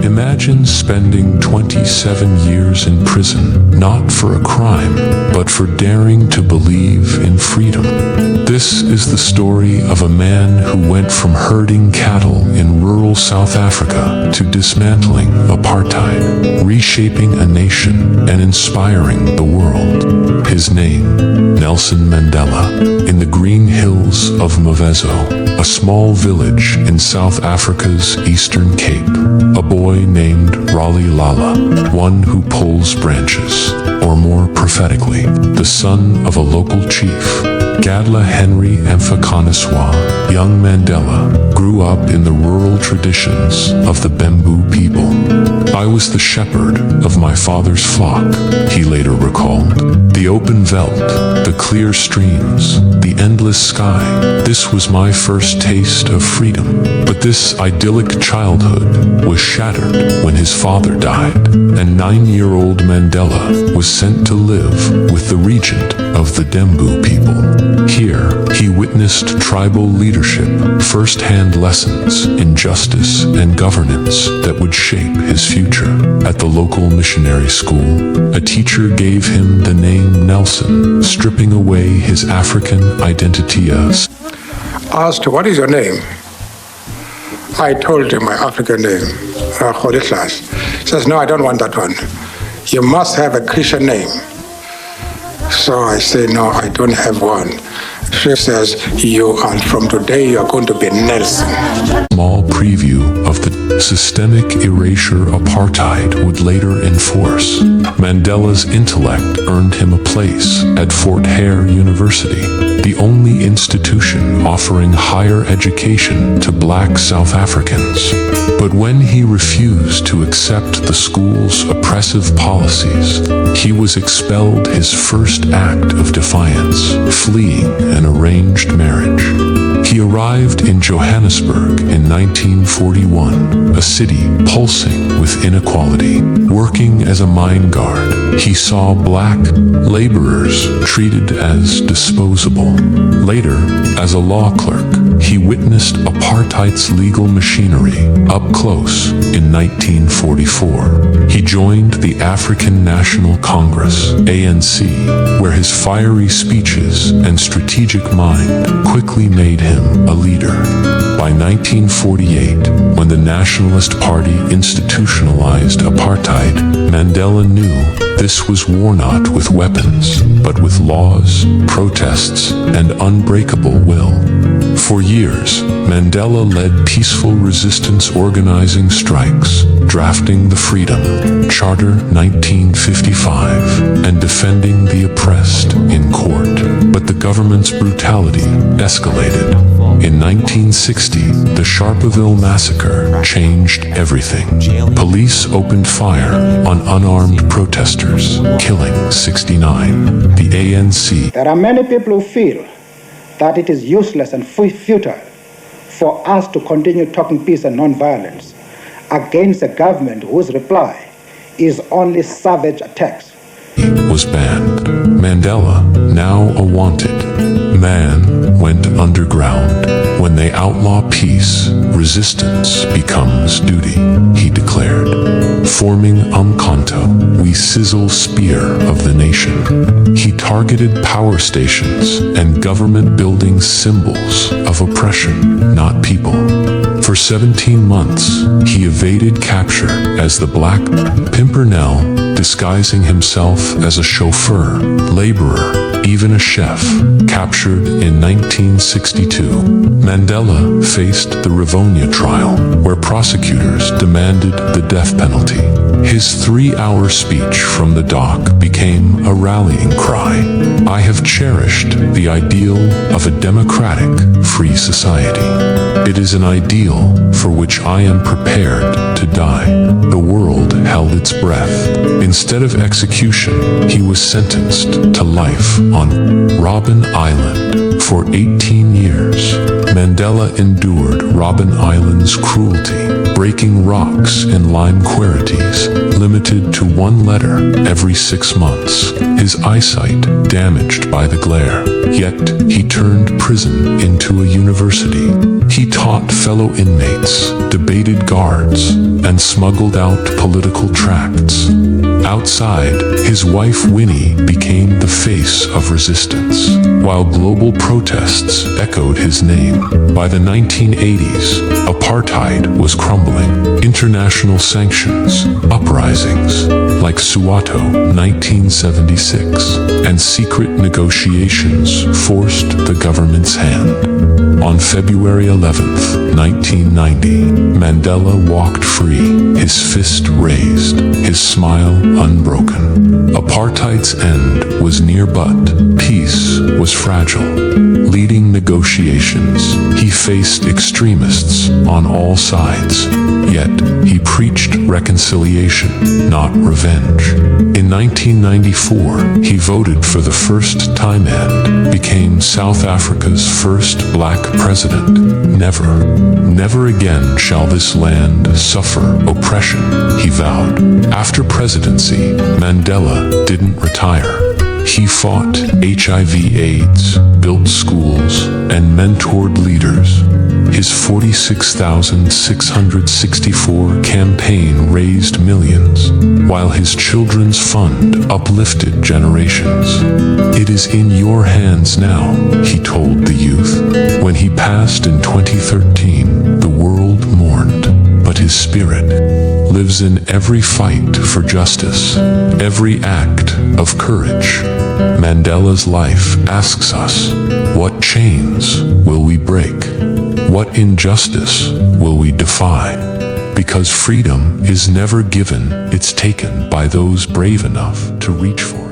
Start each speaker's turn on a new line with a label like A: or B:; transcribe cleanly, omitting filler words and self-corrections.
A: Imagine spending 27 years in prison, not for a crime, but for daring to believe in freedom. This is the story of a man who went from herding cattle in rural South Africa to dismantling apartheid, reshaping a nation and inspiring the world. His name, Nelson Mandela, in the green hills of Mvezo, a small village in South Africa's Eastern Cape. A boy named Raleigh Lala, one who pulls branches, or more prophetically, the son of a local chief. Gadla Henry Mfakaniswa, young Mandela, grew up in the rural traditions of the Bembu people. I was the shepherd of my father's flock, he later recalled. The open veldt, the clear streams, the endless sky. This was my first taste of freedom. But this idyllic childhood was shattered when his father died, and 9-year-old Mandela was sent to live with the regent of the Dembu people. Here, he witnessed tribal leadership, first-hand lessons in justice and governance that would shape his future. At the local missionary school, a teacher gave him the name Nelson, stripping away his African identity as.
B: Asked, what is your name? I told him my African name, Kholiklas. He says, no, I don't want that one. You must have a Christian name. So I say, no, I don't have one. She says, from today, you are going to be Nelson.
A: Small preview of the systemic erasure apartheid would later enforce. Mandela's intellect earned him a place at Fort Hare University, the only institution offering higher education to black South Africans. But when he refused to accept the school's oppressive policies, he was expelled, his first act of defiance, fleeing an arranged marriage. He arrived in Johannesburg in 1941, a city pulsing with inequality. Working as a mine guard, he saw black laborers treated as disposable. Later, as a law clerk, he witnessed apartheid's legal machinery up close in 1944. He joined the African National Congress, ANC, where his fiery speeches and strategic mind quickly made him a leader. By 1948, when the Nationalist Party institutionalized apartheid, Mandela knew this was war not with weapons, but with laws, protests, and unbreakable will. For years, Mandela led peaceful resistance organizing strikes, drafting the Freedom Charter 1955, and defending the oppressed in court. But the government's brutality escalated. In 1960, the Sharpeville massacre changed everything. Police opened fire on unarmed protesters, killing 69. The ANC.
C: There are many people who feel that it is useless and futile for us to continue talking peace and non-violence against a government whose reply is only savage attacks.
A: Was banned. Mandela, now a wanted man, went underground. When they outlaw peace, resistance becomes duty, he declared. Forming Umkhonto, we sizzle spear of the nation. He targeted power stations and government building, symbols of oppression, not people. For 17 months, he evaded capture as the Black Pimpernel, disguising himself as a chauffeur, laborer, even a chef. Captured in 1962, Mandela faced the Rivonia trial, where prosecutors demanded the death penalty. His 3-hour speech from the dock became a rallying cry. I have cherished the ideal of a democratic, free society. It is an ideal for which I am prepared to die. The world held its breath. Instead of execution, he was sentenced to life on Robben Island. For 18 years, Mandela endured Robben Island's cruelty, breaking rocks in lime querrites, limited to one letter every 6 months, his eyesight damaged by the glare. Yet he turned prison into a university. He taught fellow inmates, debated guards, and smuggled out political tracts. Outside, his wife Winnie became the face of resistance, while global protests echoed his name. By the 1980s, apartheid was crumbling. International sanctions, uprisings like Soweto 1976, and secret negotiations forced the government's hand. On February 11th, 1990, Mandela walked free, his fist raised, his smile unbroken. Apartheid's end was near, but peace was fragile. Leading negotiations, he faced extremists on all sides. Yet, he preached reconciliation, not revenge. In 1994, he voted for the first time and became South Africa's first black president. Never again shall this land suffer oppression, he vowed. After presidency, Mandela didn't retire. He fought HIV/AIDS, built schools, and mentored leaders. His 46,664 campaign raised millions, while his children's fund uplifted generations. It is in your hands now, he told the youth. When he passed in 2013, the world mourned, but his spirit lives in every fight for justice, every act of courage. Mandela's life asks us, what chains will we break? What injustice will we defy? Because freedom is never given, it's taken by those brave enough to reach for it.